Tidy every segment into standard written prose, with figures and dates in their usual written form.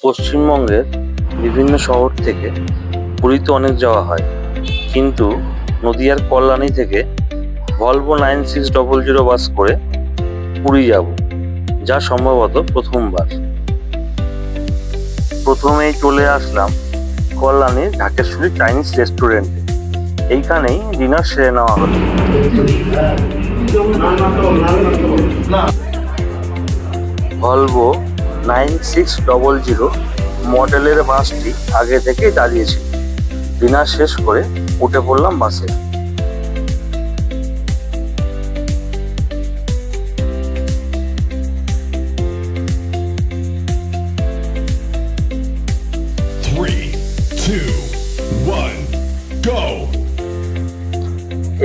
পশ্চিমবঙ্গের বিভিন্ন শহর থেকে পুরীতে অনেক যাওয়া হয়, কিন্তু নদিয়ার কল্যাণী থেকে ভলভো 9600 বাস করে পুরী যাব, যা সম্ভবত প্রথমবার। প্রথমেই চলে আসলাম কল্যাণীর ঢাকেশ্বরী চাইনিজ রেস্টুরেন্টে। এইখানেই ডিনার সেরে নেওয়া হলো। ভলভো 9600 মডেলের বাসটি আগে থেকেই দাঁড়িয়েছিল। ডিনার শেষ করে উঠে পড়লাম বাসে।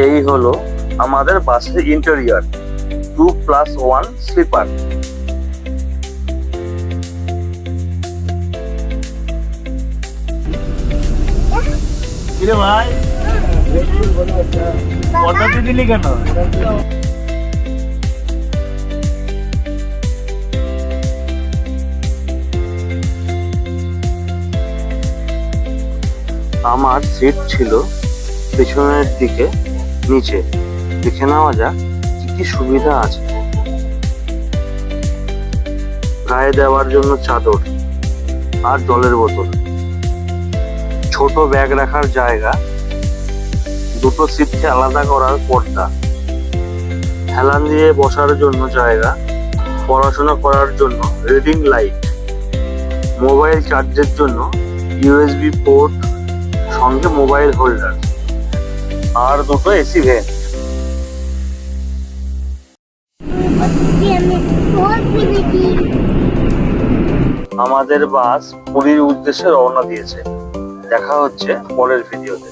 এই হলো আমাদের বাসের ইন্টেরিয়র, 2+1 স্লিপার। ভাই পর্দাতে দিলি কেন? আমার সিট ছিল পেছনের দিকে নিচে। দেখে নেওয়া যাক কি কি সুবিধা আছে। গায়ে দেওয়ার জন্য চাদর আর জলের বোতল, ছোট ব্যাগ রাখার জায়গা, দুটো সিটকে আলাদা করার পর্দা, হেলান দিয়ে বসার জন্য জায়গা, পড়াশোনা করার জন্য রিডিং লাইট, মোবাইল চার্জের জন্য ইউএসবি পোর্ট, সঙ্গে মোবাইল হোল্ডার আর দুটো এসি ভেন্ট। আমাদের বাস পুরীর উদ্দেশ্যে রওনা দিয়েছে। দেখা হচ্ছে পরের ভিডিওতে।